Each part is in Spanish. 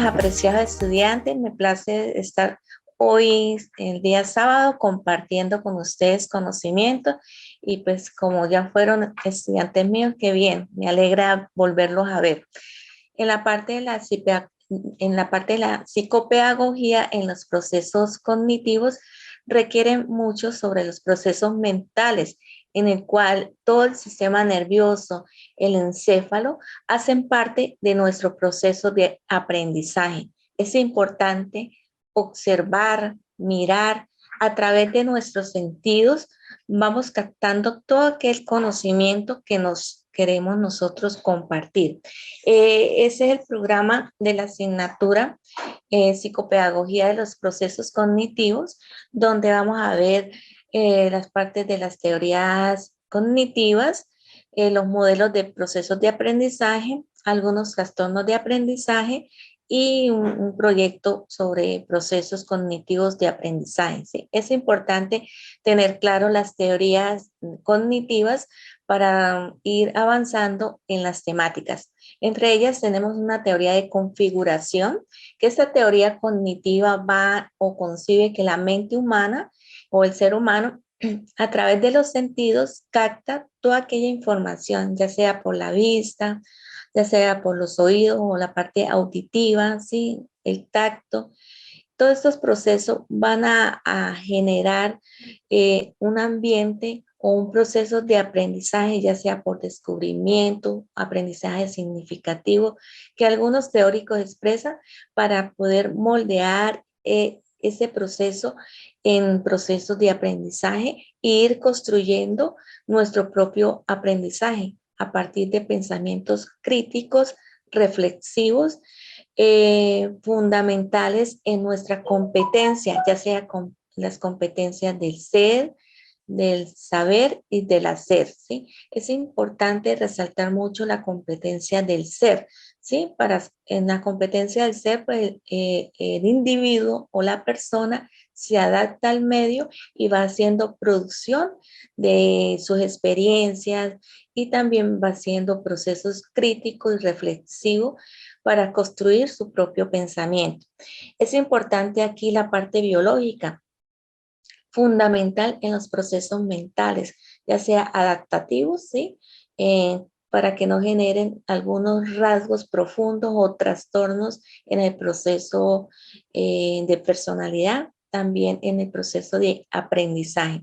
días, apreciados estudiantes. Me place estar hoy, el día sábado, compartiendo con ustedes conocimiento y pues como ya fueron estudiantes míos, qué bien, me alegra volverlos a ver. En la parte de la psicopedagogía, en los procesos cognitivos, requieren mucho sobre los procesos mentales, en el cual todo el sistema nervioso, el encéfalo, hacen parte de nuestro proceso de aprendizaje. Es importante observar, mirar a través de nuestros sentidos, vamos captando todo aquel conocimiento que nos queremos nosotros compartir. Ese es el programa de la asignatura Psicopedagogía de los Procesos Cognitivos, donde vamos a ver las partes de las teorías cognitivas, los modelos de procesos de aprendizaje, algunos trastornos de aprendizaje y un proyecto sobre procesos cognitivos de aprendizaje. ¿Sí? Es importante tener claro las teorías cognitivas para ir avanzando en las temáticas. Entre ellas tenemos una teoría de configuración, que esta teoría cognitiva va o concibe que la mente humana o el ser humano a través de los sentidos capta toda aquella información, ya sea por la vista, ya sea por los oídos o la parte auditiva, ¿sí? El tacto. Todos estos procesos van a generar un ambiente o un proceso de aprendizaje, ya sea por descubrimiento, aprendizaje significativo, que algunos teóricos expresan para poder moldear ese proceso en procesos de aprendizaje e ir construyendo nuestro propio aprendizaje a partir de pensamientos críticos, reflexivos, fundamentales en nuestra competencia, ya sea con las competencias del ser, del saber y del hacer, ¿sí? Es importante resaltar mucho la competencia del ser, ¿sí? En la competencia del ser, pues el individuo o la persona se adapta al medio y va haciendo producción de sus experiencias y también va haciendo procesos críticos y reflexivos para construir su propio pensamiento. Es importante aquí la parte biológica, fundamental en los procesos mentales, ya sea adaptativos, ¿sí? Para que no generen algunos rasgos profundos o trastornos en el proceso de personalidad, también en el proceso de aprendizaje.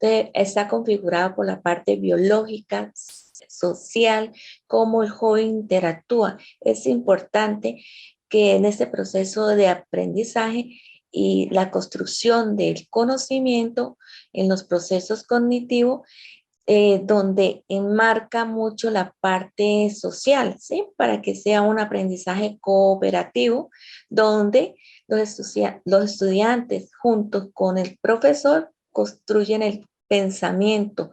Entonces, está configurado por la parte biológica, social, cómo el joven interactúa. Es importante que en este proceso de aprendizaje y la construcción del conocimiento en los procesos cognitivos, donde enmarca mucho la parte social, ¿sí? Para que sea un aprendizaje cooperativo, donde los estudiantes juntos con el profesor construyen el pensamiento,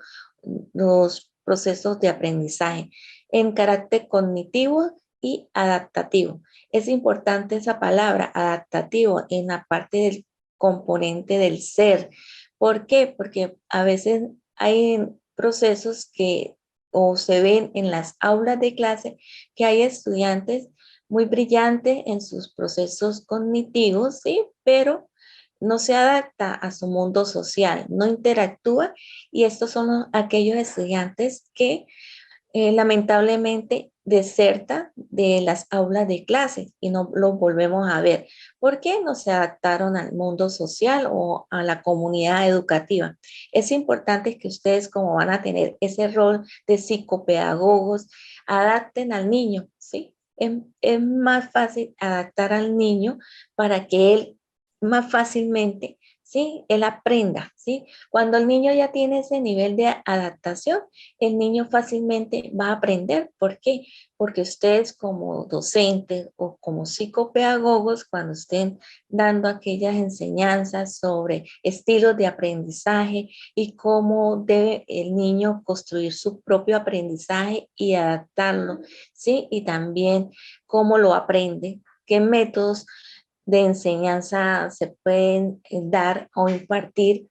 los procesos de aprendizaje en carácter cognitivo y adaptativo. Es importante esa palabra, adaptativo, en la parte del componente del ser. ¿Por qué? Porque a veces hay procesos que o se ven en las aulas de clase que hay estudiantes muy brillantes en sus procesos cognitivos, ¿sí? Pero no se adapta a su mundo social, no interactúa y estos son aquellos estudiantes que lamentablemente deserta de las aulas de clases y no los volvemos a ver. ¿Por qué no se adaptaron al mundo social o a la comunidad educativa? Es importante que ustedes, como van a tener ese rol de psicopedagogos, adapten al niño, ¿sí? Es más fácil adaptar al niño para que él más fácilmente, ¿sí? Él aprenda, ¿sí? Cuando el niño ya tiene ese nivel de adaptación, el niño fácilmente va a aprender. ¿Por qué? Porque ustedes como docentes o como psicopedagogos, cuando estén dando aquellas enseñanzas sobre estilos de aprendizaje y cómo debe el niño construir su propio aprendizaje y adaptarlo, ¿sí? Y también cómo lo aprende, qué métodos de enseñanza se pueden dar o impartir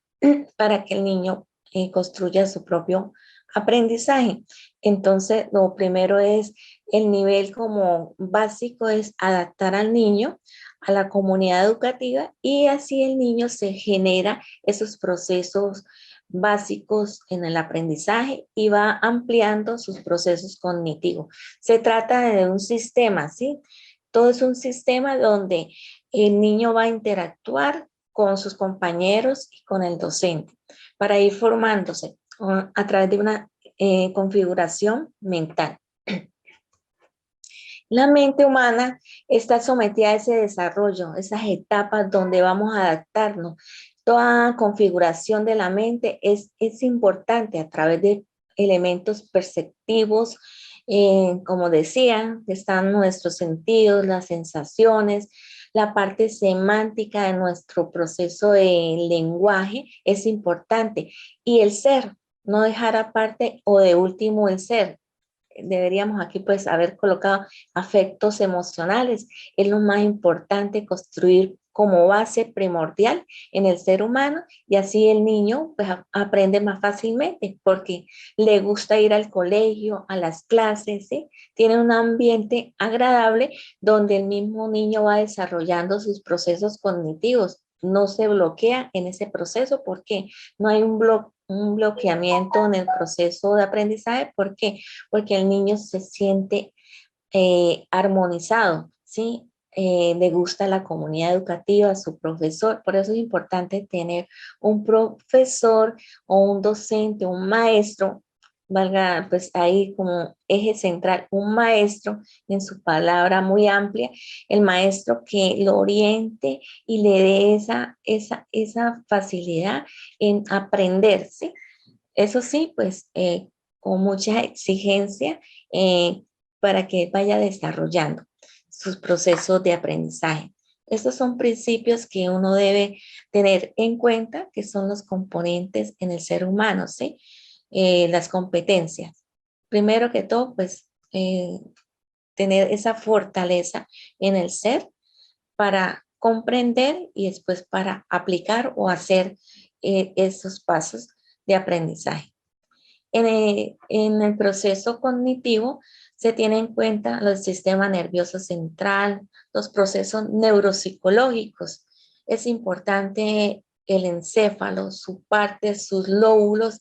para que el niño construya su propio aprendizaje. Entonces, lo primero es el nivel como básico es adaptar al niño a la comunidad educativa y así el niño se genera esos procesos básicos en el aprendizaje y va ampliando sus procesos cognitivos. Se trata de un sistema, ¿sí? Todo es un sistema donde el niño va a interactuar con sus compañeros y con el docente para ir formándose a través de una configuración mental. La mente humana está sometida a ese desarrollo, esas etapas donde vamos a adaptarnos. Toda configuración de la mente es importante a través de elementos perceptivos, como decía, están nuestros sentidos, las sensaciones, la parte semántica de nuestro proceso de lenguaje es importante. Y el ser, no dejar aparte o de último el ser. Deberíamos aquí pues haber colocado afectos emocionales. Es lo más importante construir como base primordial en el ser humano y así el niño pues aprende más fácilmente porque le gusta ir al colegio, a las clases, ¿sí? Tiene un ambiente agradable donde el mismo niño va desarrollando sus procesos cognitivos. No se bloquea en ese proceso porque no hay un bloqueamiento en el proceso de aprendizaje. ¿Por qué? Porque el niño se siente armonizado, ¿sí? Le gusta la comunidad educativa, su profesor. Por eso es importante tener un profesor o un docente, un maestro, valga pues ahí como eje central, un maestro en su palabra muy amplia, el maestro que lo oriente y le dé esa facilidad en aprender, ¿sí? Eso sí, pues con mucha exigencia para que vaya desarrollando sus procesos de aprendizaje. Estos son principios que uno debe tener en cuenta, que son los componentes en el ser humano, ¿sí? Las competencias. Primero que todo, pues tener esa fortaleza en el ser para comprender y después para aplicar o hacer esos pasos de aprendizaje. En el proceso cognitivo se tiene en cuenta el sistema nervioso central, los procesos neuropsicológicos. Es importante el encéfalo, su parte, sus lóbulos,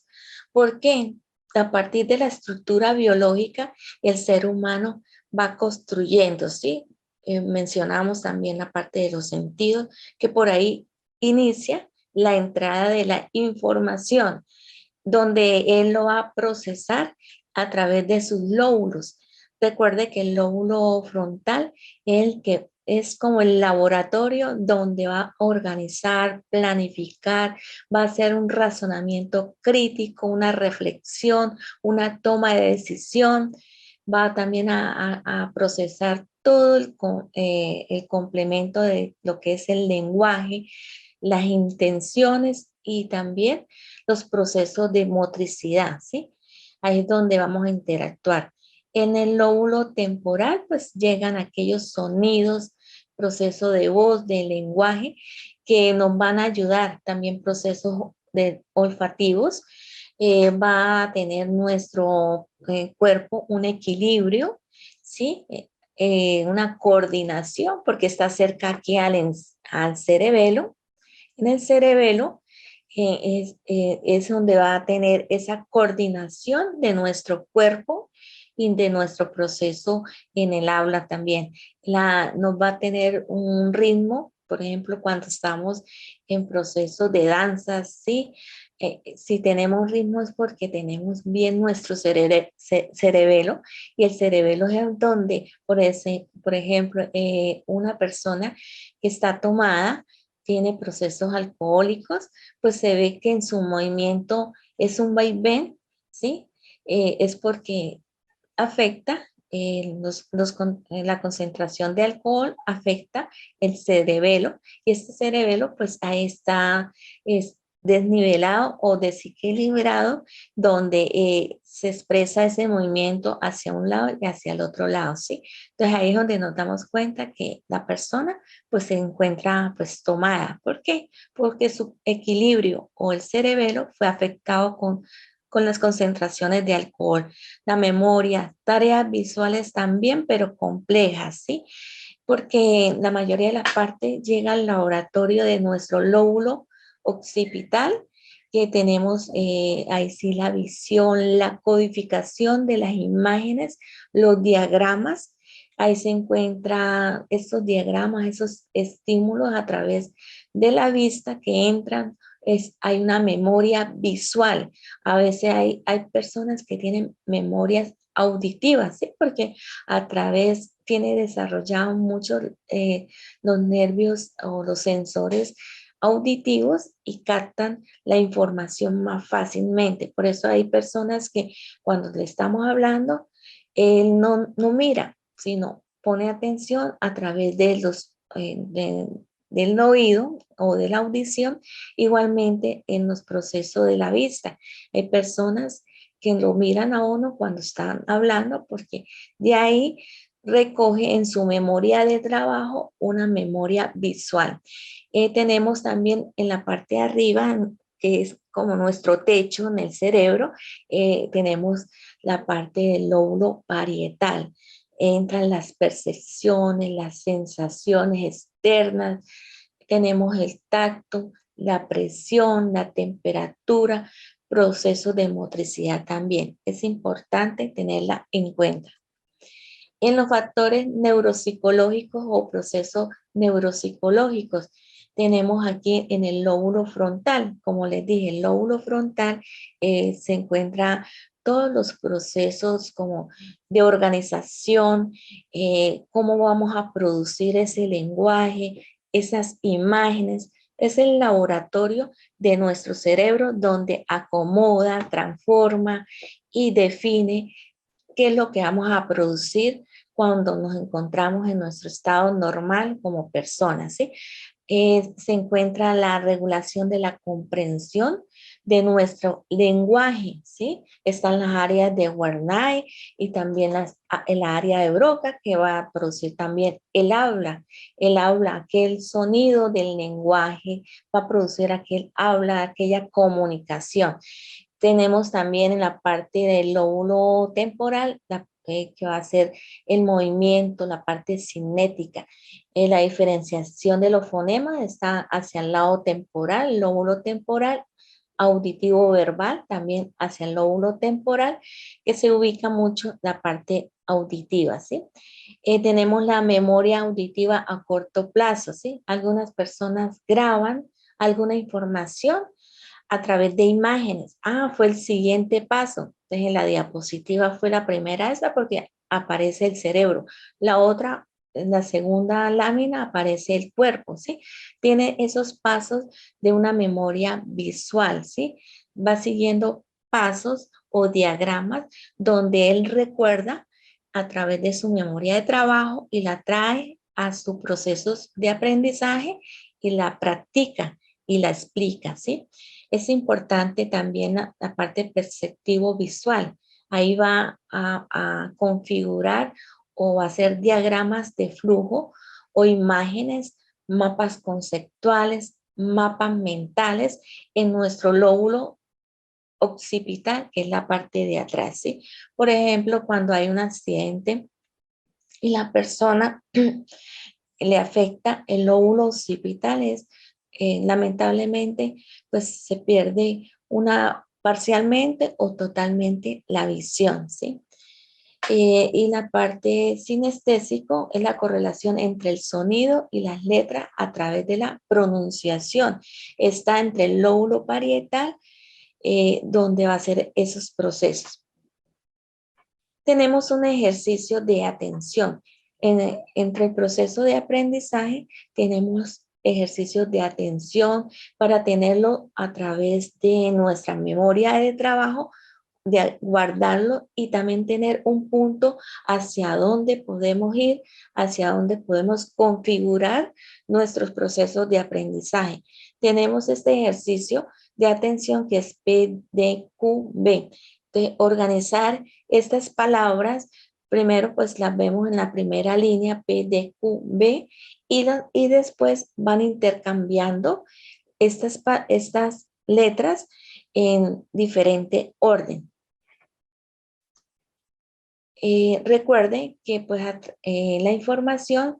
porque a partir de la estructura biológica el ser humano va construyendo, ¿sí? Mencionamos también la parte de los sentidos, que por ahí inicia la entrada de la información donde él lo va a procesar a través de sus lóbulos. Recuerde que el lóbulo frontal es el que es como el laboratorio donde va a organizar, planificar, va a hacer un razonamiento crítico, una reflexión, una toma de decisión, va también a procesar todo el complemento de lo que es el lenguaje, las intenciones y también los procesos de motricidad, ¿sí? Ahí es donde vamos a interactuar. En el lóbulo temporal, pues llegan aquellos sonidos, proceso de voz, de lenguaje, que nos van a ayudar, también procesos olfativos. Va a tener nuestro cuerpo un equilibrio, ¿sí? Una coordinación, porque está cerca aquí al cerebelo. En el cerebelo es donde va a tener esa coordinación de nuestro cuerpo y de nuestro proceso en el habla también. Nos va a tener un ritmo, por ejemplo, cuando estamos en proceso de danza, ¿sí? Si tenemos ritmo es porque tenemos bien nuestro cerebelo y el cerebelo es donde, por ejemplo, una persona que está tomada, tiene procesos alcohólicos, pues se ve que en su movimiento es un vaivén, ¿sí? Es porque afecta la concentración de alcohol, afecta el cerebelo y este cerebelo pues ahí está es desnivelado o desequilibrado donde se expresa ese movimiento hacia un lado y hacia el otro lado, ¿sí? Entonces ahí es donde nos damos cuenta que la persona pues se encuentra pues tomada. ¿Por qué? Porque su equilibrio o el cerebelo fue afectado con las concentraciones de alcohol, la memoria, tareas visuales también, pero complejas, ¿sí? Porque la mayoría de la parte llega al laboratorio de nuestro lóbulo occipital, que tenemos ahí sí la visión, la codificación de las imágenes, los diagramas. Ahí se encuentran estos diagramas, esos estímulos a través de la vista que entran. Hay una memoria visual. A veces hay personas que tienen memorias auditivas, ¿sí? Porque a través tiene desarrollado mucho los nervios o los sensores auditivos y captan la información más fácilmente. Por eso hay personas que cuando le estamos hablando, él no mira, sino pone atención a través de del oído o de la audición, igualmente en los procesos de la vista. Hay personas que lo miran a uno cuando están hablando porque de ahí recoge en su memoria de trabajo una memoria visual. Tenemos también en la parte de arriba, que es como nuestro techo en el cerebro, tenemos la parte del lóbulo parietal. Entran las percepciones, las sensaciones externas, tenemos el tacto, la presión, la temperatura, procesos de motricidad también. Es importante tenerla en cuenta. En los factores neuropsicológicos o procesos neuropsicológicos, tenemos aquí en el lóbulo frontal, como les dije, el lóbulo frontal se encuentra todos los procesos como de organización, cómo vamos a producir ese lenguaje, esas imágenes. Es el laboratorio de nuestro cerebro donde acomoda, transforma y define qué es lo que vamos a producir cuando nos encontramos en nuestro estado normal como personas, ¿sí? Se encuentra la regulación de la comprensión de nuestro lenguaje, ¿sí? Están las áreas de Wernicke y también el área de Broca que va a producir también el habla, aquel sonido del lenguaje, va a producir aquel habla, aquella comunicación. Tenemos también en la parte del lóbulo temporal, que va a ser el movimiento, la parte cinética. La diferenciación de los fonemas está hacia el lado temporal, el lóbulo temporal, auditivo verbal, también hacia el lóbulo temporal, que se ubica mucho la parte auditiva, ¿sí? Tenemos la memoria auditiva a corto plazo, ¿sí? Algunas personas graban alguna información a través de imágenes. Fue el siguiente paso. Entonces, en la diapositiva fue la primera esa porque aparece el cerebro. La otra, en la segunda lámina, aparece el cuerpo, ¿sí? Tiene esos pasos de una memoria visual, ¿sí? Va siguiendo pasos o diagramas donde él recuerda a través de su memoria de trabajo y la trae a sus procesos de aprendizaje y la practica y la explica, ¿sí? Es importante también la parte perceptivo visual. Ahí va a configurar o hacer diagramas de flujo o imágenes, mapas conceptuales, mapas mentales en nuestro lóbulo occipital, que es la parte de atrás, ¿sí? Por ejemplo, cuando hay un accidente y la persona le afecta el lóbulo occipital, lamentablemente, pues se pierde parcialmente o totalmente la visión, ¿sí? Y la parte sinestésico es la correlación entre el sonido y las letras a través de la pronunciación. Está entre el lóbulo parietal, donde va a ser esos procesos. Tenemos un ejercicio de atención. Entre el proceso de aprendizaje tenemos ejercicios de atención para tenerlo a través de nuestra memoria de trabajo, de guardarlo y también tener un punto hacia dónde podemos ir, hacia dónde podemos configurar nuestros procesos de aprendizaje. Tenemos este ejercicio de atención que es PDQB. De organizar estas palabras, primero pues las vemos en la primera línea PDQB y después van intercambiando estas letras en diferente orden. Recuerden que pues, la información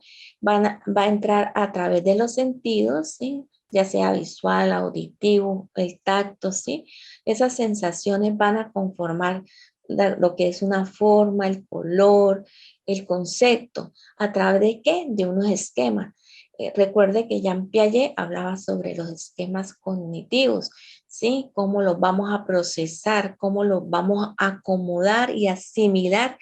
va a entrar a través de los sentidos, ¿sí? Ya sea visual, auditivo, el tacto, ¿sí? Esas sensaciones van a conformar lo que es una forma, el color, el concepto. ¿A través de qué? De unos esquemas. Recuerde que Jean Piaget hablaba sobre los esquemas cognitivos, ¿sí? Cómo los vamos a procesar, cómo los vamos a acomodar y asimilar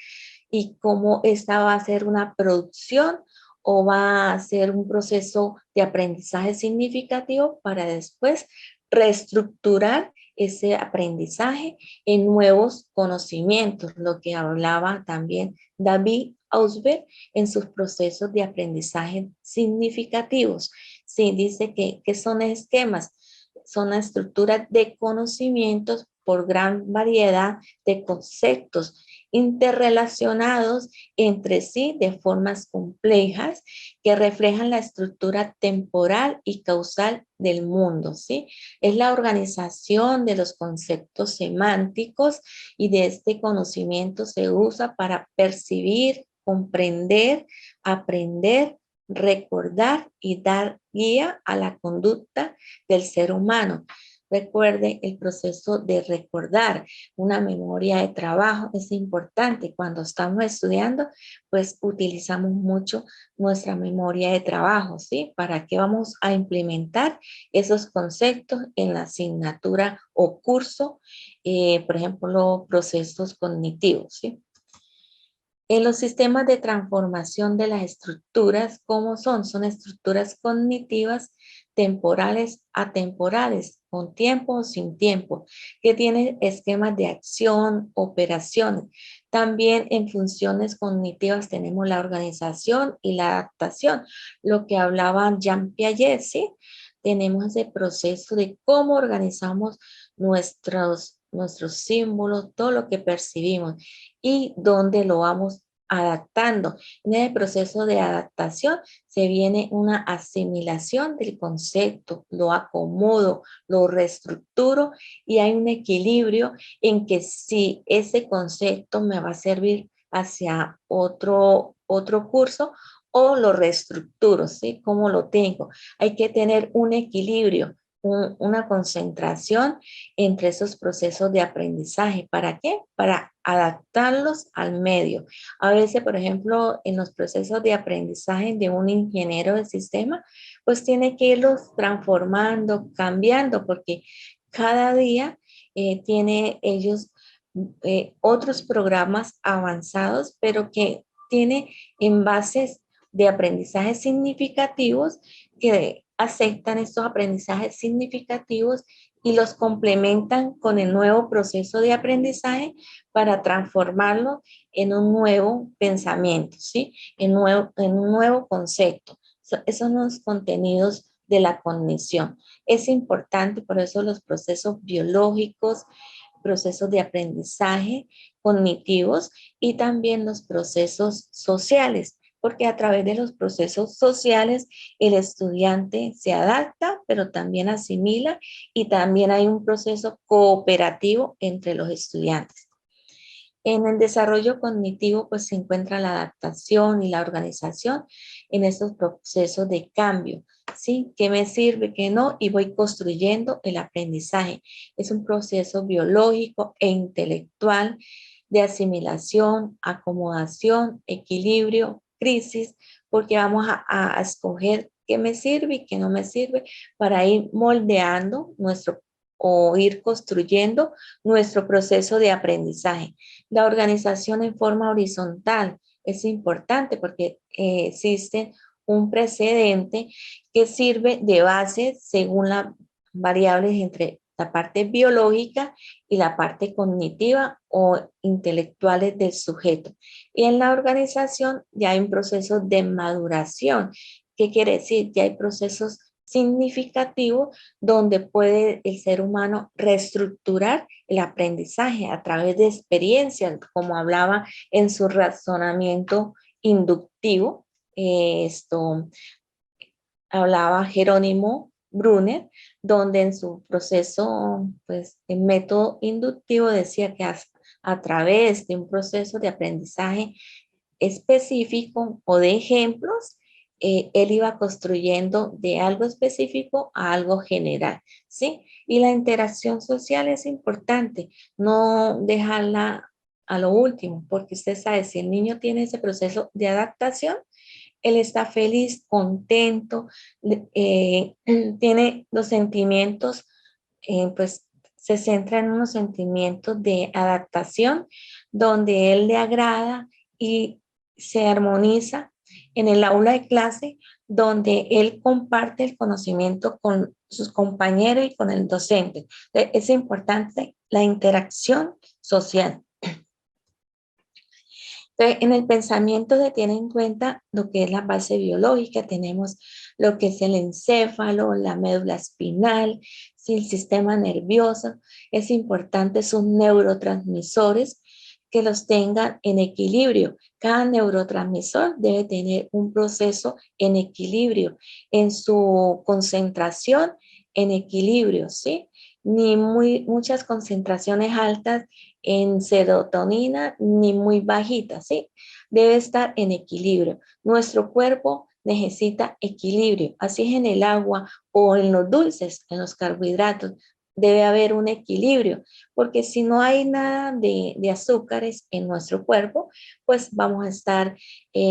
y cómo esta va a ser una producción o va a ser un proceso de aprendizaje significativo para después reestructurar ese aprendizaje en nuevos conocimientos, lo que hablaba también David Ausberg en sus procesos de aprendizaje significativos. Sí, dice que son esquemas, son estructuras de conocimientos por gran variedad de conceptos interrelacionados entre sí de formas complejas que reflejan la estructura temporal y causal del mundo, ¿sí? Es la organización de los conceptos semánticos y de este conocimiento se usa para percibir, comprender, aprender, recordar y dar guía a la conducta del ser humano. Recuerde el proceso de recordar una memoria de trabajo. Es importante cuando estamos estudiando, pues utilizamos mucho nuestra memoria de trabajo, ¿sí? ¿Para qué vamos a implementar esos conceptos en la asignatura o curso? Por ejemplo, los procesos cognitivos, ¿sí? En los sistemas de transformación de las estructuras, ¿cómo son? Son estructuras cognitivas temporales, atemporales, con tiempo o sin tiempo, que tienen esquemas de acción, operaciones. También en funciones cognitivas tenemos la organización y la adaptación, lo que hablaba Jean Piaget, ¿sí? Tenemos ese proceso de cómo organizamos nuestros símbolos, todo lo que percibimos y dónde lo vamos adaptando. En el proceso de adaptación se viene una asimilación del concepto, lo acomodo, lo reestructuro y hay un equilibrio en que si ese concepto me va a servir hacia otro curso o lo reestructuro, ¿sí? ¿Cómo lo tengo? Hay que tener un equilibrio, una concentración entre esos procesos de aprendizaje. ¿Para qué? Para adaptarlos al medio. A veces, por ejemplo, en los procesos de aprendizaje de un ingeniero de sistema, pues tiene que irlos transformando, cambiando, porque cada día tiene ellos otros programas avanzados, pero que tiene en bases de aprendizajes significativos que aceptan estos aprendizajes significativos y los complementan con el nuevo proceso de aprendizaje para transformarlo en un nuevo pensamiento, ¿sí? En un nuevo concepto. Esos son los contenidos de la cognición. Es importante, por eso los procesos biológicos, procesos de aprendizaje cognitivos y también los procesos sociales, porque a través de los procesos sociales el estudiante se adapta, pero también asimila y también hay un proceso cooperativo entre los estudiantes. En el desarrollo cognitivo, pues se encuentra la adaptación y la organización en estos procesos de cambio, ¿sí? ¿Qué me sirve, qué no? Y voy construyendo el aprendizaje. Es un proceso biológico e intelectual de asimilación, acomodación, equilibrio, crisis, porque vamos a escoger qué me sirve y qué no me sirve para ir moldeando o ir construyendo nuestro proceso de aprendizaje. La organización en forma horizontal es importante porque existe un precedente que sirve de base según las variables entre la parte biológica y la parte cognitiva o intelectuales del sujeto. Y en la organización ya hay un proceso de maduración. ¿Qué quiere decir? Ya hay procesos significativos donde puede el ser humano reestructurar el aprendizaje a través de experiencias, como hablaba en su razonamiento inductivo. Esto hablaba Jerónimo Brunner, donde en su proceso, pues, el método inductivo decía que a través de un proceso de aprendizaje específico o de ejemplos, él iba construyendo de algo específico a algo general, ¿sí? Y la interacción social es importante, no dejarla a lo último, porque usted sabe, si el niño tiene ese proceso de adaptación, él está feliz, contento, eh, tiene los sentimientos, pues se centra en unos sentimientos de adaptación, donde él le agrada y se armoniza en el aula de clase, donde él comparte el conocimiento con sus compañeros y con el docente. Es importante la interacción social. Entonces, en el pensamiento se tiene en cuenta lo que es la base biológica, tenemos lo que es el encéfalo, la médula espinal, sí, el sistema nervioso. Es importante sus neurotransmisores que los tengan en equilibrio. Cada neurotransmisor debe tener un proceso en equilibrio, en su concentración en equilibrio, ¿sí? Ni muchas concentraciones altas en serotonina ni muy bajita, ¿sí? Debe estar en equilibrio. Nuestro cuerpo necesita equilibrio, así es en el agua o en los dulces, en los carbohidratos. Debe haber un equilibrio, porque si no hay nada de azúcares en nuestro cuerpo, pues vamos a estar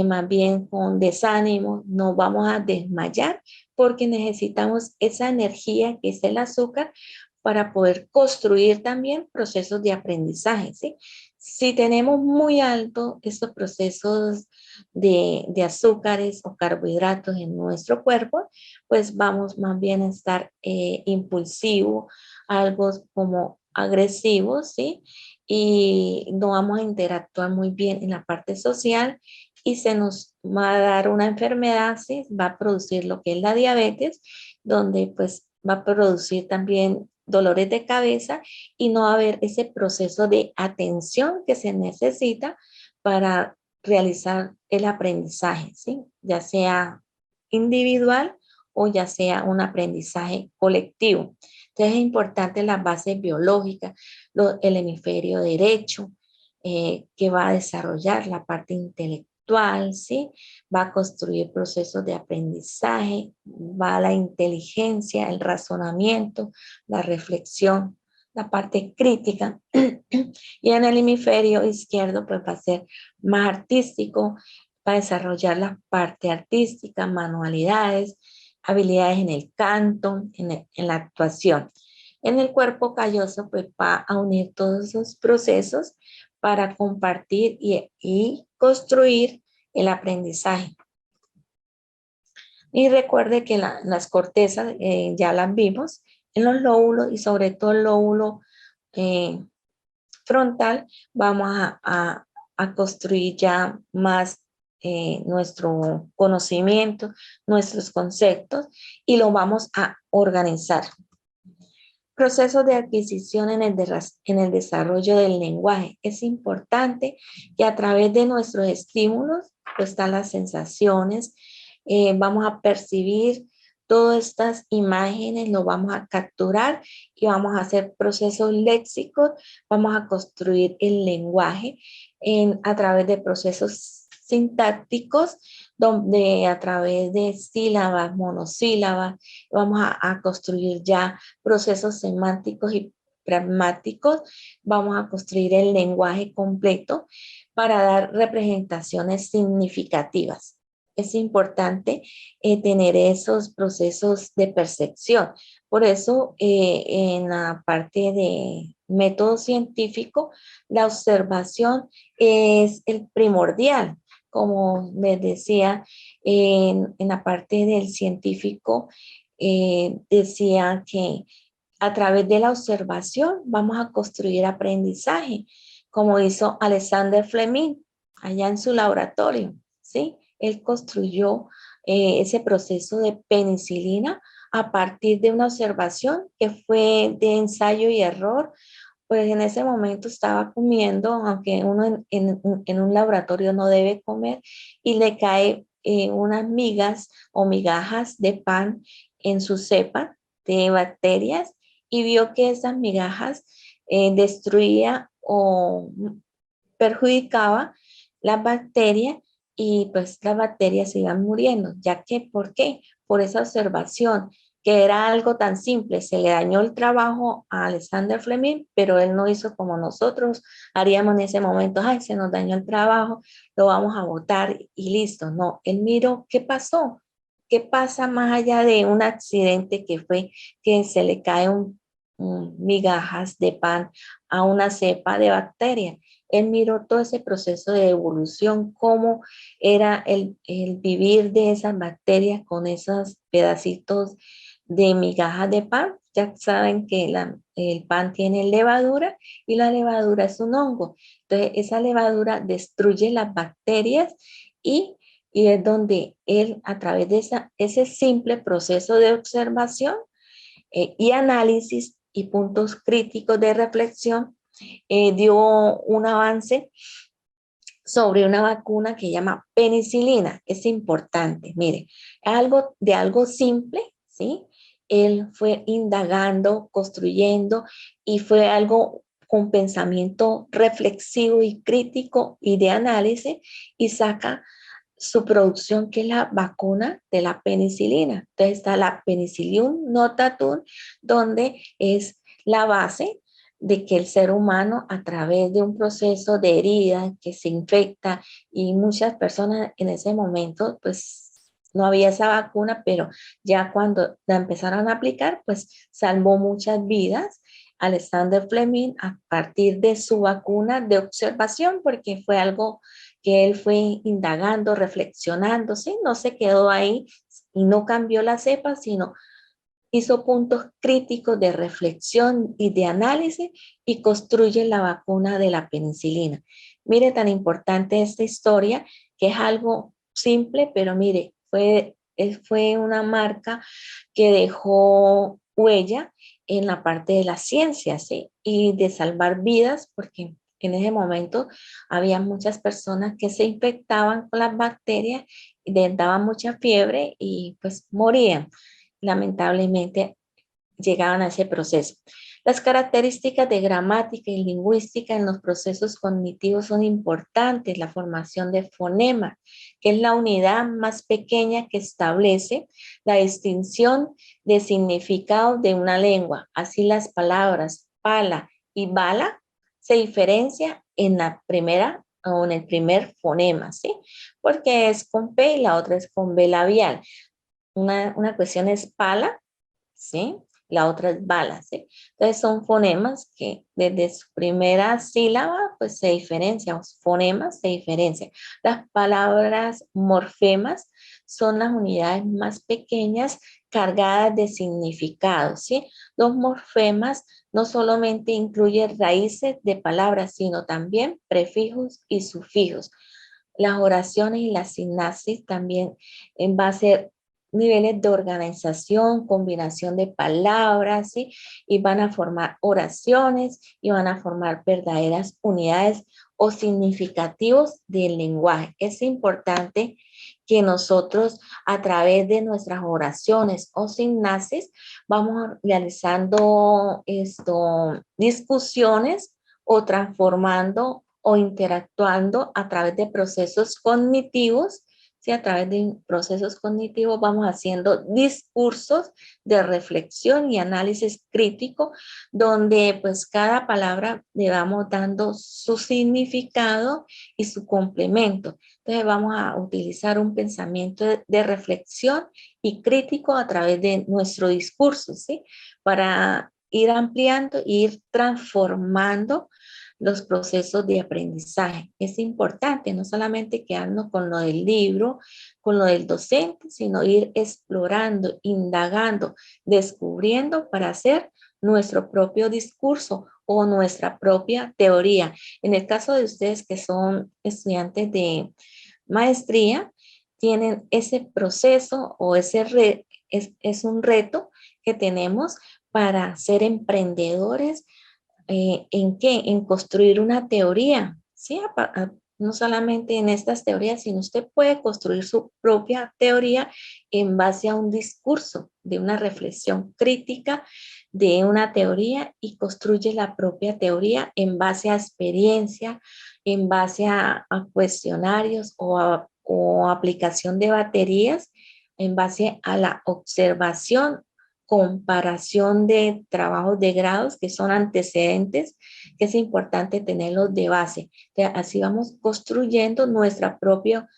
más bien con desánimo, nos vamos a desmayar, porque necesitamos esa energía que es el azúcar para poder construir también procesos de aprendizaje, ¿sí? Si tenemos muy alto estos procesos de azúcares o carbohidratos en nuestro cuerpo, pues vamos más bien a estar impulsivos, algo como agresivos, ¿sí? Y no vamos a interactuar muy bien en la parte social y se nos va a dar una enfermedad, ¿sí? Va a producir lo que es la diabetes, donde pues va a producir también dolores de cabeza y no va a haber ese proceso de atención que se necesita para realizar el aprendizaje, ¿sí? Ya sea individual o ya sea un aprendizaje colectivo. Entonces es importante las bases biológicas, el hemisferio derecho, que va a desarrollar la parte intelectual, ¿sí? Va a construir procesos de aprendizaje, va a la inteligencia, el razonamiento, la reflexión, la parte crítica. Y en el hemisferio izquierdo, pues va a ser más artístico, va a desarrollar la parte artística, manualidades, habilidades en el canto, en la actuación. En el cuerpo calloso, pues va a unir todos esos procesos para compartir y construir el aprendizaje. Y recuerde que las cortezas ya las vimos en los lóbulos y sobre todo el lóbulo eh, frontal vamos a construir ya más nuestro conocimiento, nuestros conceptos y lo vamos a organizar. Procesos de adquisición en el desarrollo del lenguaje. Es importante que a través de nuestros estímulos, pues están las sensaciones, vamos a percibir todas estas imágenes, lo vamos a capturar y vamos a hacer procesos léxicos, vamos a construir el lenguaje a través de procesos sintácticos, donde a través de sílabas, monosílabas, vamos a construir ya procesos semánticos y pragmáticos, vamos a construir el lenguaje completo para dar representaciones significativas. Es importante tener esos procesos de percepción. Por eso, en la parte de método científico, la observación es el primordial. Como les decía, en la parte del científico, decía que a través de la observación vamos a construir aprendizaje, como hizo Alexander Fleming allá en su laboratorio, ¿sí? Él construyó ese proceso de penicilina a partir de una observación que fue de ensayo y error. Pues en ese momento estaba comiendo, aunque uno en un laboratorio no debe comer, y le cae unas migas o migajas de pan en su cepa de bacterias y vio que esas migajas destruía o perjudicaba las bacterias y pues las bacterias se iban muriendo, ya que, ¿por qué? Por esa observación, que era algo tan simple, se le dañó el trabajo a Alexander Fleming, pero él no hizo como nosotros haríamos en ese momento, ay, se nos dañó el trabajo, lo vamos a botar y listo. No, él miró qué pasó, qué pasa más allá de un accidente que fue que se le cae migajas de pan a una cepa de bacterias. Él miró todo ese proceso de evolución, cómo era el vivir de esas bacterias con esos pedacitos de migajas de pan. Ya saben que el pan tiene levadura y la levadura es un hongo. Entonces, esa levadura destruye las bacterias y, y es donde él, a través de ese simple proceso de observación y análisis y puntos críticos de reflexión, dio un avance sobre una vacuna que se llama penicilina. Es importante, mire, algo simple, ¿sí? Él fue indagando, construyendo y fue algo con pensamiento reflexivo y crítico y de análisis y saca su producción que es la vacuna de la penicilina. Entonces está la Penicillium notatum, donde es la base de que el ser humano a través de un proceso de herida que se infecta y muchas personas en ese momento pues no había esa vacuna, pero ya cuando la empezaron a aplicar pues salvó muchas vidas. Alexander Fleming a partir de su vacuna de observación porque fue algo que él fue indagando, reflexionando, ¿sí? No se quedó ahí y no cambió la cepa, sino hizo puntos críticos de reflexión y de análisis y construye la vacuna de la penicilina. Mire, tan importante esta historia, que es algo simple, pero mire, fue una marca que dejó huella en la parte de la ciencia, ¿sí? Y de salvar vidas, porque en ese momento había muchas personas que se infectaban con las bacterias y les daban mucha fiebre y pues morían. Lamentablemente llegaban a ese proceso. Las características de gramática y lingüística en los procesos cognitivos son importantes. La formación de fonemas, que es la unidad más pequeña que establece la distinción de significado de una lengua. Así las palabras pala y bala se diferencian en la primera o en el primer fonema, ¿sí? Porque es con P y la otra es con B labial. Una cuestión es pala, ¿sí? La otra es bala, ¿sí? Entonces son fonemas que desde su primera sílaba pues se diferencian, los fonemas se diferencian. Las palabras morfemas son las unidades más pequeñas cargadas de significado, ¿sí? Los morfemas no solamente incluyen raíces de palabras, sino también prefijos y sufijos. Las oraciones y la sinapsis también va a ser niveles de organización, combinación de palabras, ¿sí? Y van a formar oraciones y van a formar verdaderas unidades o significativos del lenguaje. Es importante que nosotros a través de nuestras oraciones o sinapsis vamos realizando discusiones o transformando o interactuando a través de procesos cognitivos. Sí, a través de procesos cognitivos vamos haciendo discursos de reflexión y análisis crítico, donde pues cada palabra le vamos dando su significado y su complemento. Entonces vamos a utilizar un pensamiento de reflexión y crítico a través de nuestro discurso, ¿sí? Para ir ampliando e ir transformando los procesos de aprendizaje. Es importante no solamente quedarnos con lo del libro, con lo del docente, sino ir explorando, indagando, descubriendo para hacer nuestro propio discurso o nuestra propia teoría. En el caso de ustedes que son estudiantes de maestría, tienen ese proceso o es un reto que tenemos para ser emprendedores. ¿En qué? En construir una teoría, ¿sí? no solamente en estas teorías, sino usted puede construir su propia teoría en base a un discurso, de una reflexión crítica de una teoría y construye la propia teoría en base a experiencia, en base a cuestionarios o aplicación de baterías, en base a la observación, comparación de trabajos de grados que son antecedentes, que es importante tenerlos de base. Así vamos construyendo nuestra propia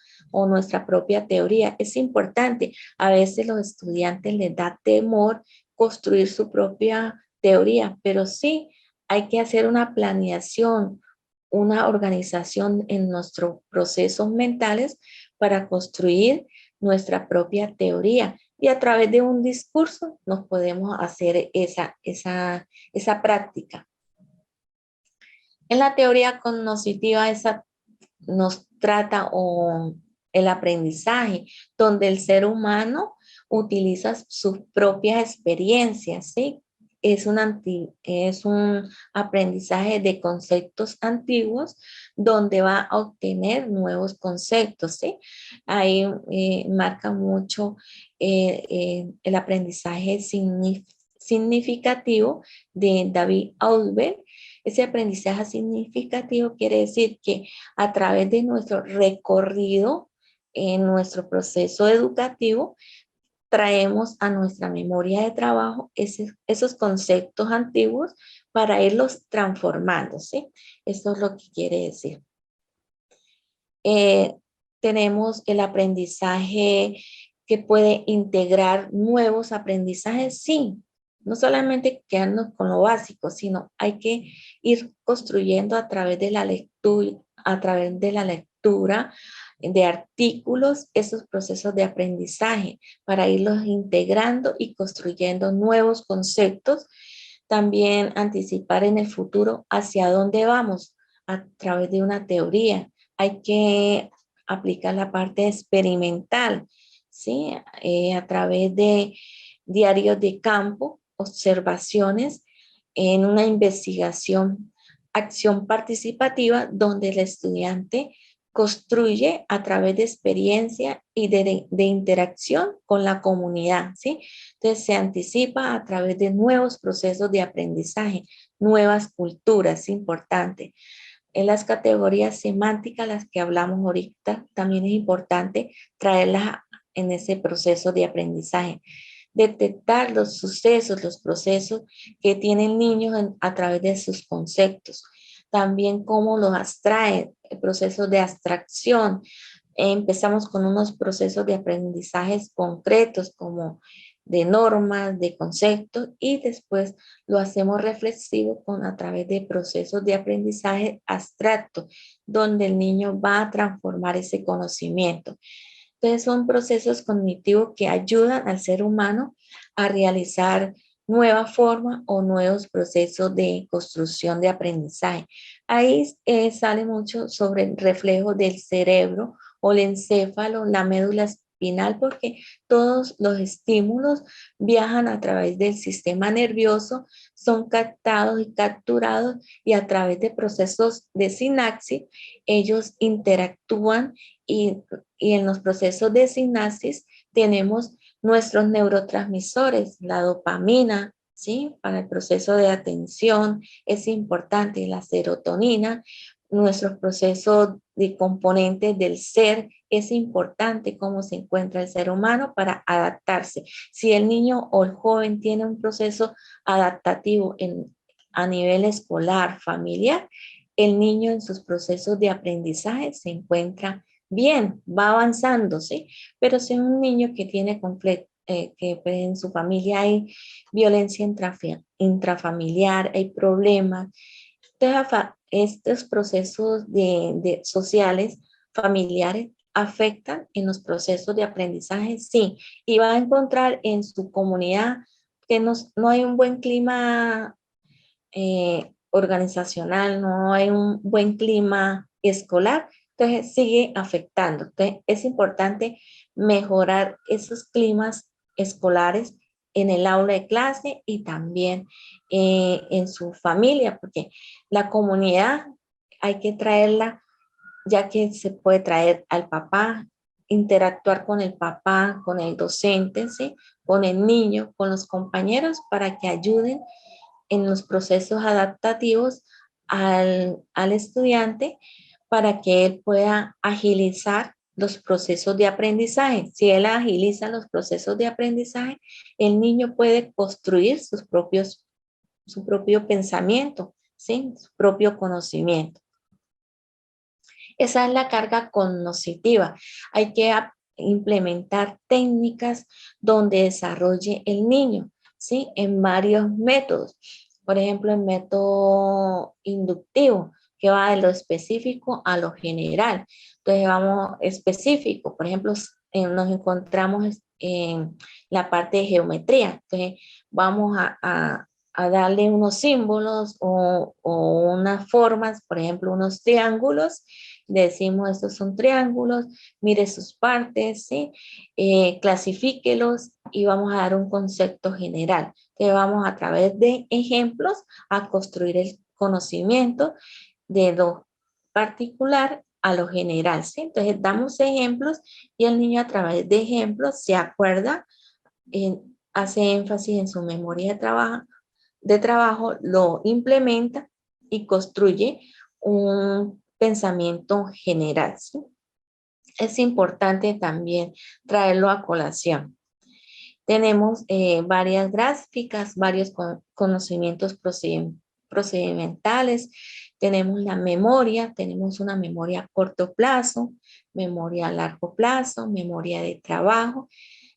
teoría. Es importante. A veces los estudiantes les da temor construir su propia teoría, pero sí hay que hacer una planeación, una organización en nuestros procesos mentales para construir nuestra propia teoría. Y a través de un discurso nos podemos hacer esa práctica. En la teoría cognitiva esa nos trata el aprendizaje, donde el ser humano utiliza sus propias experiencias, ¿sí? Es un aprendizaje de conceptos antiguos donde va a obtener nuevos conceptos, ¿sí? Ahí marca mucho el aprendizaje significativo de David Ausubel. Ese aprendizaje significativo quiere decir que a través de nuestro recorrido en nuestro proceso educativo, traemos a nuestra memoria de trabajo esos conceptos antiguos para irlos transformando, ¿sí? Eso es lo que quiere decir. Tenemos el aprendizaje que puede integrar nuevos aprendizajes, sí, no solamente quedarnos con lo básico, sino hay que ir construyendo a través de la lectura de artículos, esos procesos de aprendizaje para irlos integrando y construyendo nuevos conceptos. También anticipar en el futuro hacia dónde vamos a través de una teoría. Hay que aplicar la parte experimental, ¿sí? A través de diarios de campo, observaciones en una investigación, acción participativa donde el estudiante construye a través de experiencia y de interacción con la comunidad, ¿sí? Entonces se anticipa a través de nuevos procesos de aprendizaje, nuevas culturas, es importante. En las categorías semánticas, las que hablamos ahorita, también es importante traerlas en ese proceso de aprendizaje. Detectar los sucesos, los procesos que tienen niños a través de sus conceptos. También cómo los abstrae, el proceso de abstracción. Empezamos con unos procesos de aprendizajes concretos como de normas, de conceptos y después lo hacemos reflexivo a través de procesos de aprendizaje abstracto, donde el niño va a transformar ese conocimiento. Entonces son procesos cognitivos que ayudan al ser humano a realizar nueva forma o nuevos procesos de construcción de aprendizaje. Ahí sale mucho sobre el reflejo del cerebro o el encéfalo, la médula espinal, porque todos los estímulos viajan a través del sistema nervioso, son captados y capturados y a través de procesos de sinapsis, ellos interactúan y en los procesos de sinapsis tenemos nuestros neurotransmisores, la dopamina, ¿sí? Para el proceso de atención es importante, la serotonina, nuestros procesos de componentes del ser, es importante cómo se encuentra el ser humano para adaptarse. Si el niño o el joven tiene un proceso adaptativo a nivel escolar, familiar, el niño en sus procesos de aprendizaje se encuentra bien, va avanzando, ¿sí? Pero si un niño que tiene conflicto, que en su familia hay violencia intrafamiliar, hay problemas, estos procesos sociales, familiares, afectan en los procesos de aprendizaje, sí, y va a encontrar en su comunidad que no hay un buen clima organizacional, no hay un buen clima escolar, entonces sigue afectando. Entonces es importante mejorar esos climas escolares en el aula de clase y también en su familia, porque la comunidad hay que traerla ya que se puede traer al papá, interactuar con el papá, con el docente, ¿sí? Con el niño, con los compañeros, para que ayuden en los procesos adaptativos al estudiante para que él pueda agilizar los procesos de aprendizaje. Si él agiliza los procesos de aprendizaje, el niño puede construir su propio pensamiento, ¿sí? Su propio conocimiento. Esa es la carga cognitiva. Hay que implementar técnicas donde desarrolle el niño, ¿sí? En varios métodos. Por ejemplo, el método inductivo, que va de lo específico a lo general. Entonces, vamos específico. Por ejemplo, nos encontramos en la parte de geometría. Entonces, vamos a darle unos símbolos o unas formas, por ejemplo, unos triángulos. Decimos, estos son triángulos, mire sus partes, ¿sí? Clasifíquelos y vamos a dar un concepto general. Que vamos a través de ejemplos a construir el conocimiento de lo particular a lo general, ¿sí? Entonces damos ejemplos y el niño a través de ejemplos se acuerda, hace énfasis en su memoria de trabajo, lo implementa y construye un pensamiento general, ¿sí? Es importante también traerlo a colación. Tenemos varias gráficas, varios conocimientos procedimentales. Tenemos la memoria, tenemos una memoria a corto plazo, memoria a largo plazo, memoria de trabajo,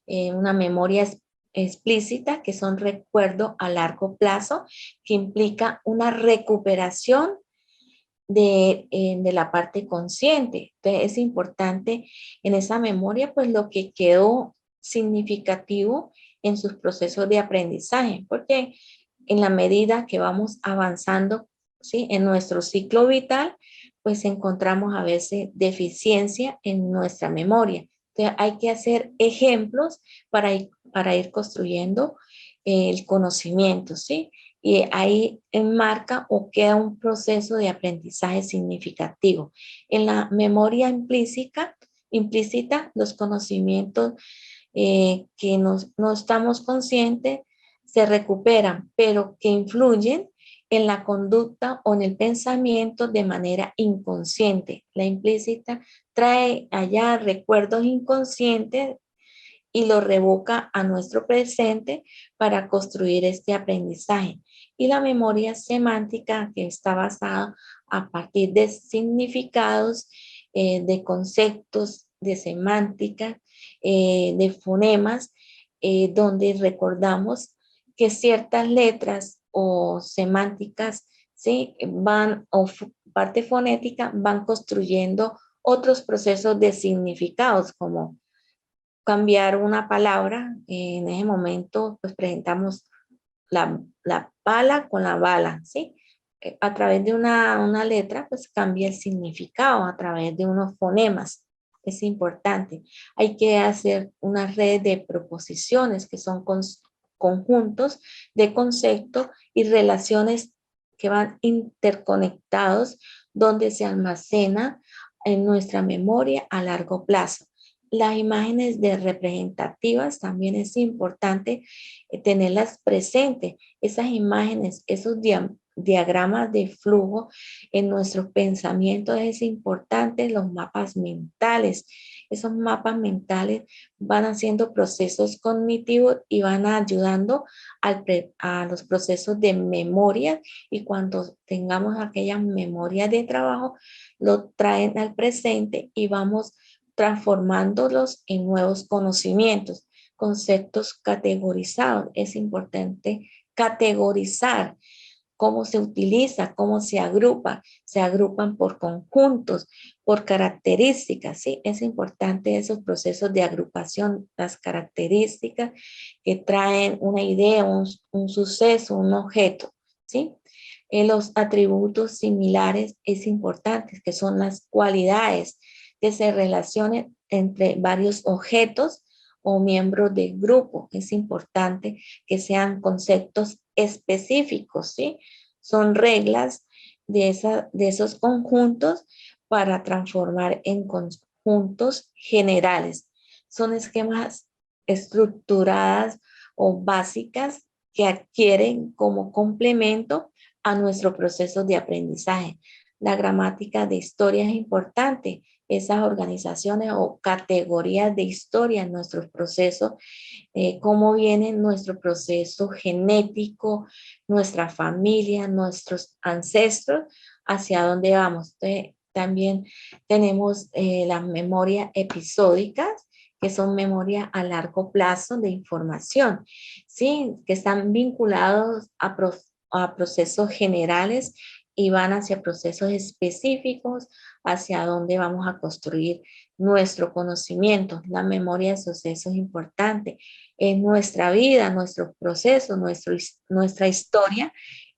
una memoria explícita, que son recuerdos a largo plazo, que implica una recuperación de la parte consciente. Entonces es importante en esa memoria, pues lo que quedó significativo en sus procesos de aprendizaje, porque en la medida que vamos avanzando, ¿sí? En nuestro ciclo vital, pues encontramos a veces deficiencia en nuestra memoria. Entonces hay que hacer ejemplos para ir construyendo el conocimiento, ¿sí? Y ahí enmarca o queda un proceso de aprendizaje significativo. En la memoria implícita los conocimientos que no estamos conscientes se recuperan, pero que influyen en la conducta o en el pensamiento de manera inconsciente. La implícita trae allá recuerdos inconscientes y lo revoca a nuestro presente para construir este aprendizaje. Y la memoria semántica, que está basada a partir de significados, de conceptos, de semántica, de fonemas, donde recordamos que ciertas letras o semánticas, ¿sí? O parte fonética, van construyendo otros procesos de significados, como cambiar una palabra. En ese momento, pues presentamos la pala con la bala, ¿sí? A través de una letra, pues cambia el significado a través de unos fonemas. Es importante. Hay que hacer una red de proposiciones que son conjuntos de conceptos y relaciones que van interconectados, donde se almacena en nuestra memoria a largo plazo. Las imágenes de representativas también es importante tenerlas presentes. Esas imágenes, esos diagramas de flujo en nuestros pensamientos es importante. Los mapas mentales. Esos mapas mentales van haciendo procesos cognitivos y van ayudando a los procesos de memoria, y cuando tengamos aquellas memorias de trabajo, lo traen al presente y vamos transformándolos en nuevos conocimientos, conceptos categorizados. Es importante categorizar cómo se utiliza, cómo se agrupan por conjuntos, por características, ¿sí? Es importante esos procesos de agrupación, las características que traen una idea, un suceso, un objeto, ¿sí? Los atributos similares es importante, que son las cualidades que se relacionen entre varios objetos o miembros del grupo. Es importante que sean conceptos específicos, ¿sí? Son reglas de esos conjuntos para transformar en conjuntos generales. Son esquemas estructuradas o básicas que adquieren como complemento a nuestro proceso de aprendizaje. La gramática de historia es importante. Esas organizaciones o categorías de historia en nuestros procesos, cómo viene nuestro proceso genético, nuestra familia, nuestros ancestros, hacia dónde vamos. También tenemos las memorias episódicas, que son memorias a largo plazo de información, ¿sí? Que están vinculados a procesos generales y van hacia procesos específicos, hacia dónde vamos a construir nuestro conocimiento. La memoria de sucesos es importante en nuestra vida, nuestro proceso, nuestra historia,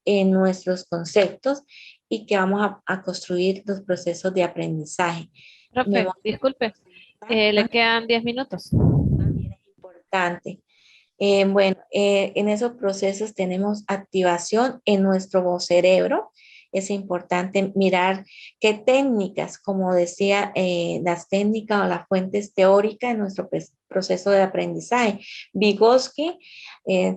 en nuestros conceptos y que vamos a construir los procesos de aprendizaje. Profe, Memoria disculpe, le quedan 10 minutos. también es importante. Bueno, en esos procesos tenemos activación en nuestro cerebro. Es importante mirar qué técnicas, como decía, las técnicas o las fuentes teóricas en nuestro proceso de aprendizaje. Vygotsky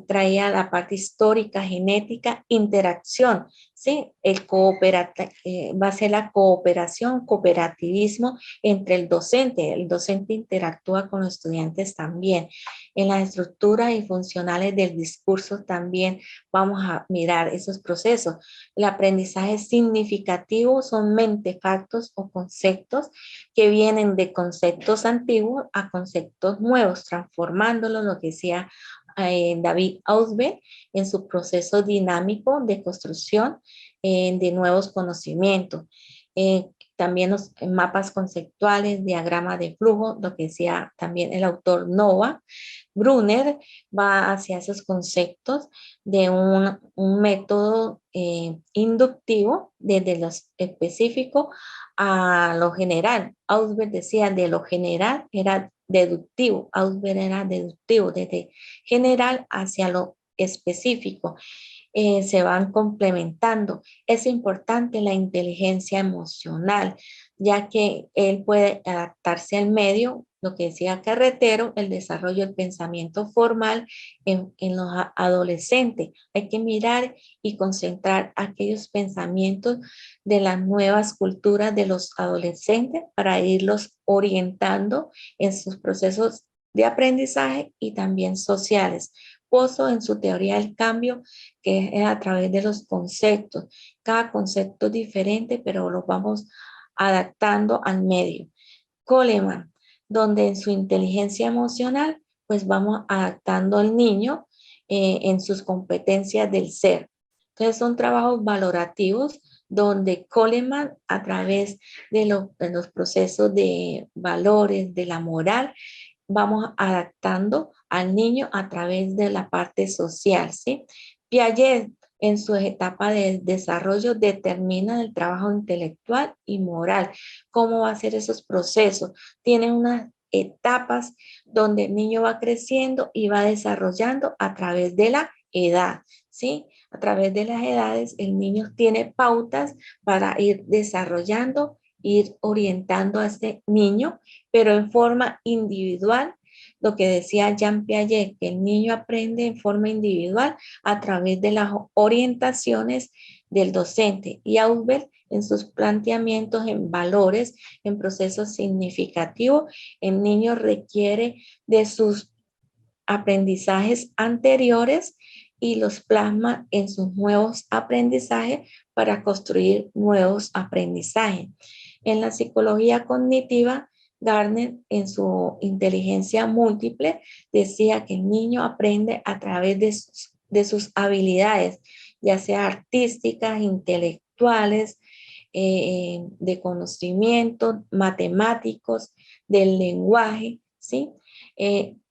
traía la parte histórica, genética, interacción. ¿Sí? Va a ser la cooperación, cooperativismo entre el docente. El docente interactúa con los estudiantes también. En las estructuras y funcionales del discurso también vamos a mirar esos procesos. El aprendizaje significativo son mentefactos o conceptos que vienen de conceptos antiguos a conceptos nuevos, transformándolos, lo que decía David Ausubel en su proceso dinámico de construcción de nuevos conocimientos. También los mapas conceptuales, diagrama de flujo, lo que decía también el autor Nova. Brunner va hacia esos conceptos de un método inductivo desde lo específico a lo general. Ausubel decía de lo general era deductivo, Ausubel era deductivo desde general hacia lo específico. Se van complementando. Es importante la inteligencia emocional, ya que él puede adaptarse al medio, lo que decía Carretero, el desarrollo del pensamiento formal en los adolescentes. Hay que mirar y concentrar aquellos pensamientos de las nuevas culturas de los adolescentes para irlos orientando en sus procesos de aprendizaje y también sociales. Pozo en su teoría del cambio, que es a través de los conceptos. Cada concepto es diferente, pero lo vamos adaptando al medio. Coleman, donde en su inteligencia emocional, pues vamos adaptando al niño en sus competencias del ser. Entonces son trabajos valorativos donde Coleman, a través de los procesos de valores, de la moral, vamos adaptando al niño a través de la parte social, ¿sí? Piaget, en su etapa de desarrollo, determina el trabajo intelectual y moral. ¿Cómo va a ser esos procesos? Tiene unas etapas donde el niño va creciendo y va desarrollando a través de la edad, ¿sí? A través de las edades, el niño tiene pautas para ir desarrollando, ir orientando a este niño, pero en forma individual, lo que decía Jean Piaget, que el niño aprende en forma individual a través de las orientaciones del docente, y Ausubel en sus planteamientos en valores, en procesos significativos, el niño requiere de sus aprendizajes anteriores y los plasma en sus nuevos aprendizajes para construir nuevos aprendizajes. En la psicología cognitiva, Gardner, en su inteligencia múltiple, decía que el niño aprende a través de sus habilidades, ya sea artísticas, intelectuales, de conocimiento, matemáticos, del lenguaje, ¿sí?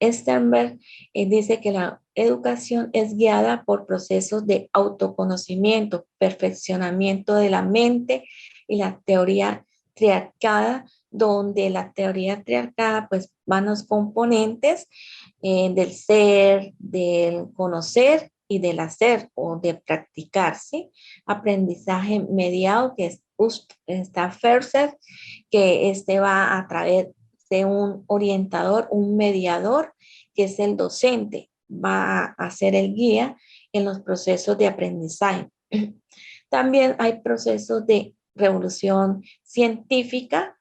Sternberg dice que la educación es guiada por procesos de autoconocimiento, perfeccionamiento de la mente y la teoría triarcada, donde la teoría triarcada pues van los componentes del ser, del conocer y del hacer o de practicar, ¿sí? Aprendizaje mediado, que es está FERSER, que este va a través de un orientador, un mediador, que es el docente, va a ser el guía en los procesos de aprendizaje. También hay procesos de revolución científica,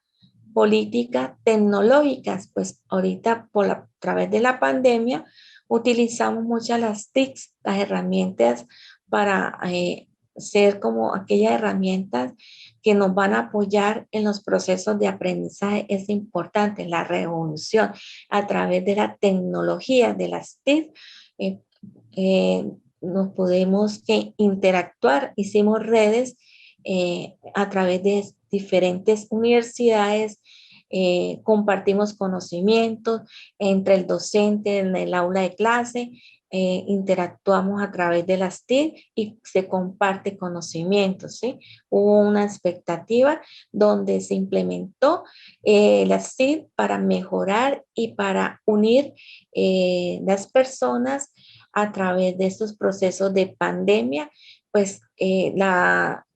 política, tecnológicas, pues ahorita a través de la pandemia utilizamos muchas las TICs, las herramientas para ser como aquellas herramientas que nos van a apoyar en los procesos de aprendizaje. Es importante la revolución a través de la tecnología de las TIC. Eh, nos podemos interactuar, hicimos redes a través de diferentes universidades, compartimos conocimientos entre el docente en el aula de clase, interactuamos a través de las TIC y se comparte conocimientos, ¿sí? Hubo una expectativa donde se implementó las TIC para mejorar y para unir las personas a través de estos procesos de pandemia, pues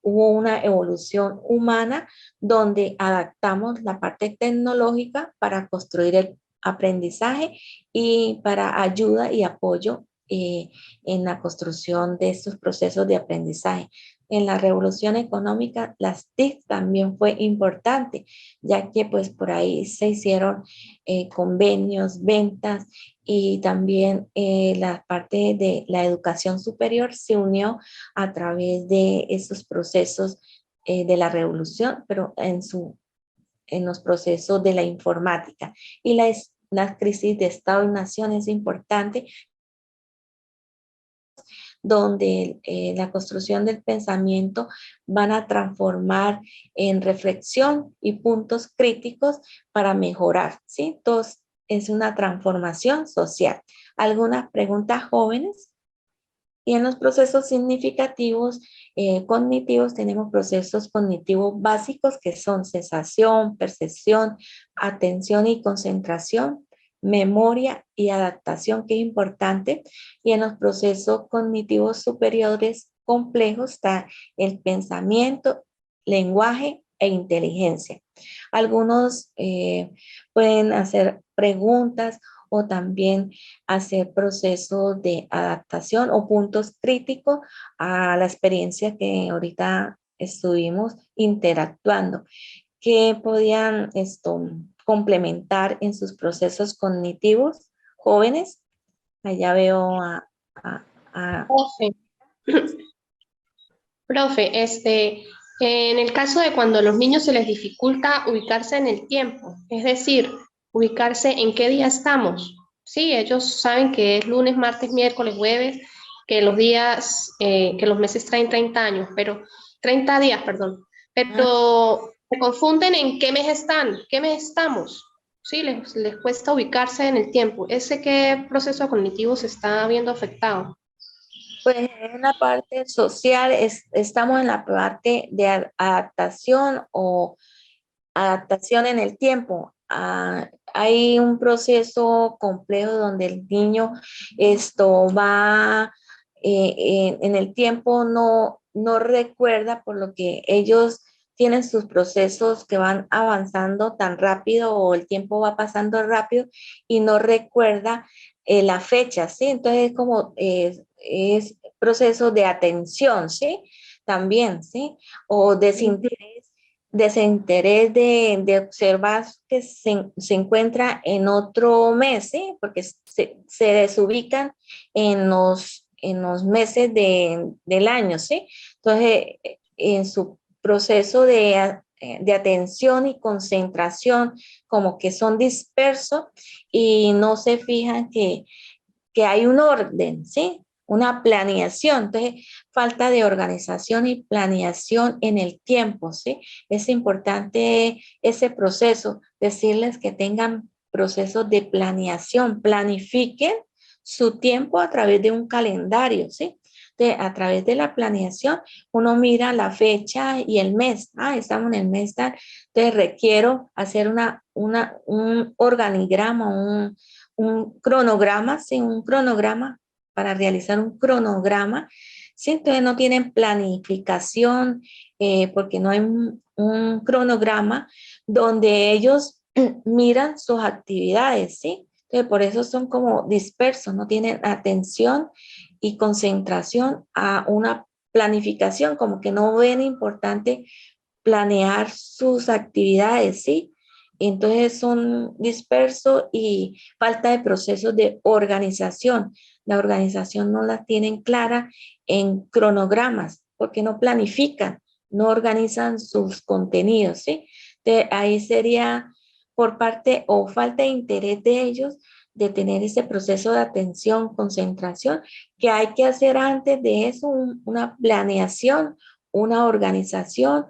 hubo una evolución humana donde adaptamos la parte tecnológica para construir el aprendizaje y para ayuda y apoyo en la construcción de estos procesos de aprendizaje. En la revolución económica, las TIC también fue importante, ya que pues por ahí se hicieron convenios, ventas, y también la parte de la educación superior se unió a través de esos procesos de la revolución, pero en los procesos de la informática. Y la crisis de Estado y Nación es importante, donde la construcción del pensamiento van a transformar en reflexión y puntos críticos para mejorar, ¿sí? Entonces, es una transformación social. ¿Algunas preguntas, jóvenes? Y en los procesos significativos cognitivos tenemos procesos cognitivos básicos que son sensación, percepción, atención y concentración, memoria y adaptación, que es importante. Y en los procesos cognitivos superiores complejos está el pensamiento, lenguaje e inteligencia. Algunos pueden hacer preguntas o también hacer procesos de adaptación o puntos críticos a la experiencia que ahorita estuvimos interactuando, que podían complementar en sus procesos cognitivos. Jóvenes, allá veo a Profe, profe, en el caso de cuando a los niños se les dificulta ubicarse en el tiempo, es decir, ubicarse en qué día estamos. Sí, ellos saben que es lunes, martes, miércoles, jueves, que los días, que los meses traen 30 años, pero 30 días, perdón, pero se confunden en qué mes están, qué mes estamos. Sí, les cuesta ubicarse en el tiempo. ¿Ese qué proceso cognitivo se está viendo afectado? pues en la parte social, estamos en la parte de adaptación o adaptación en el tiempo. Hay un proceso complejo donde el niño va en el tiempo, no recuerda, por lo que ellos tienen sus procesos que van avanzando tan rápido o el tiempo va pasando rápido y no recuerda la fecha, ¿sí? Entonces como es proceso de atención, ¿sí? También, ¿sí? O desinterés de observar que se encuentra en otro mes, ¿sí? Porque se desubican en los meses del año, ¿sí? Entonces, en su proceso de atención y concentración, como que son dispersos y no se fijan que hay un orden, ¿sí? Una planeación. Entonces, falta de organización y planeación en el tiempo, ¿sí? Es importante ese proceso, decirles que tengan procesos de planeación, planifiquen su tiempo a través de un calendario, ¿sí? A través de la planeación, uno mira la fecha y el mes. Estamos en el mes tal, entonces requiero hacer un organigrama, un cronograma, sí, un cronograma, para realizar un cronograma ¿sí? Entonces no tienen planificación porque no hay un cronograma donde ellos miran sus actividades, ¿sí? Entonces por eso son como dispersos, no tienen atención y concentración a una planificación, como que no ven importante planear sus actividades, ¿sí? Entonces son dispersos y falta de procesos de organización. La organización no la tienen clara en cronogramas porque no planifican, no organizan sus contenidos, ¿sí? Ahí sería por parte o falta de interés de ellos de tener ese proceso de atención, concentración, que hay que hacer antes de eso una planeación, una organización,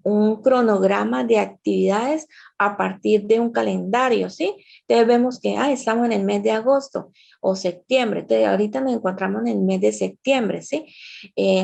un cronograma de actividades a partir de un calendario, ¿sí? Entonces vemos que estamos en el mes de agosto o septiembre, entonces ahorita nos encontramos en el mes de septiembre, ¿sí?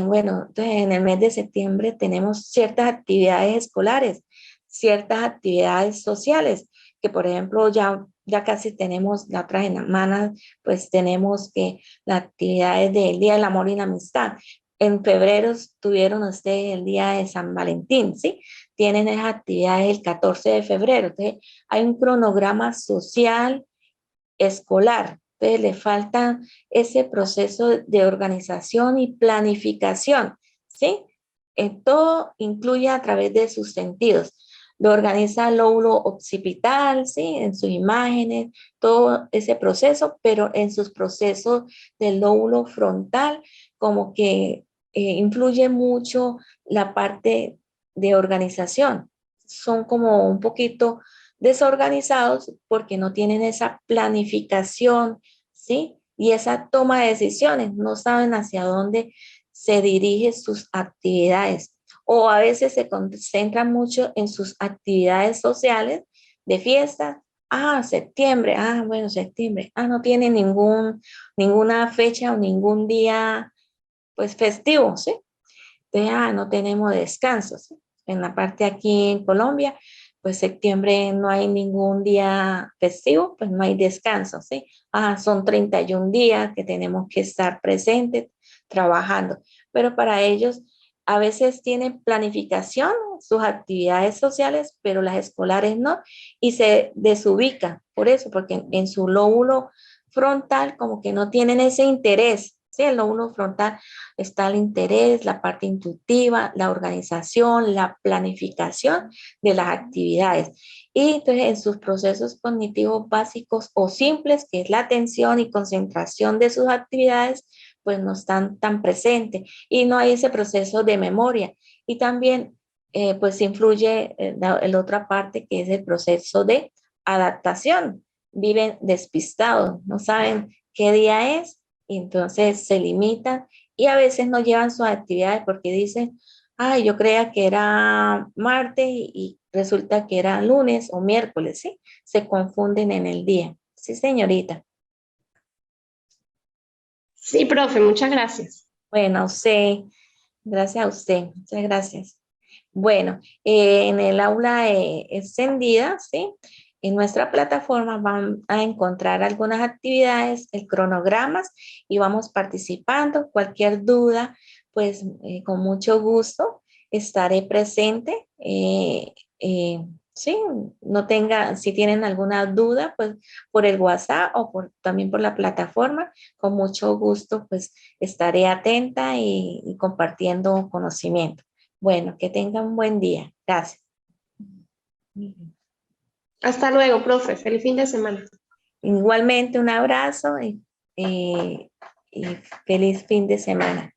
Bueno, entonces en el mes de septiembre tenemos ciertas actividades escolares, ciertas actividades sociales, que por ejemplo ya casi tenemos la otra semana, pues tenemos que las actividades del Día del Amor y la Amistad. En febrero tuvieron ustedes el día de San Valentín, ¿sí? Tienen esas actividades el 14 de febrero. Entonces, hay un cronograma social escolar. Entonces, le falta ese proceso de organización y planificación, ¿sí? Todo incluye a través de sus sentidos. Lo organiza el lóbulo occipital, ¿sí? En sus imágenes, todo ese proceso, pero en sus procesos del lóbulo frontal, como que influye mucho la parte de organización. Son como un poquito desorganizados porque no tienen esa planificación, ¿sí? Y esa toma de decisiones, no saben hacia dónde se dirigen sus actividades o a veces se concentran mucho en sus actividades sociales de fiesta. Septiembre, bueno, septiembre, no tiene ninguna fecha o ningún día pues festivo, ¿sí? Entonces, no tenemos descanso, ¿sí? En la parte aquí en Colombia, pues septiembre no hay ningún día festivo, pues no hay descanso, ¿sí? Son 31 días que tenemos que estar presentes trabajando, pero para ellos a veces tienen planificación sus actividades sociales, pero las escolares no, y se desubican por eso, porque en su lóbulo frontal como que no tienen ese interés, ¿sí? El lóbulo frontal está el interés, la parte intuitiva, la organización, la planificación de las actividades. Y entonces en sus procesos cognitivos básicos o simples, que es la atención y concentración de sus actividades, pues no están tan presentes y no hay ese proceso de memoria. Y también pues influye la otra parte que es el proceso de adaptación. Viven despistados, no saben qué día es, y entonces se limitan y a veces no llevan sus actividades porque dicen, yo creía que era martes y resulta que era lunes o miércoles, ¿sí? Se confunden en el día. Sí, señorita. Sí, profe, muchas gracias. Bueno, a usted, gracias a usted, muchas gracias. Bueno, en el aula extendida, ¿sí? En nuestra plataforma van a encontrar algunas actividades, el cronogramas y vamos participando. Cualquier duda, pues con mucho gusto estaré presente. Sí, no tenga, si tienen alguna duda, pues por el WhatsApp o también por la plataforma, con mucho gusto, pues estaré atenta y compartiendo conocimiento. Bueno, que tengan un buen día. Gracias. Hasta luego, profe. Feliz fin de semana. Igualmente un abrazo y feliz fin de semana.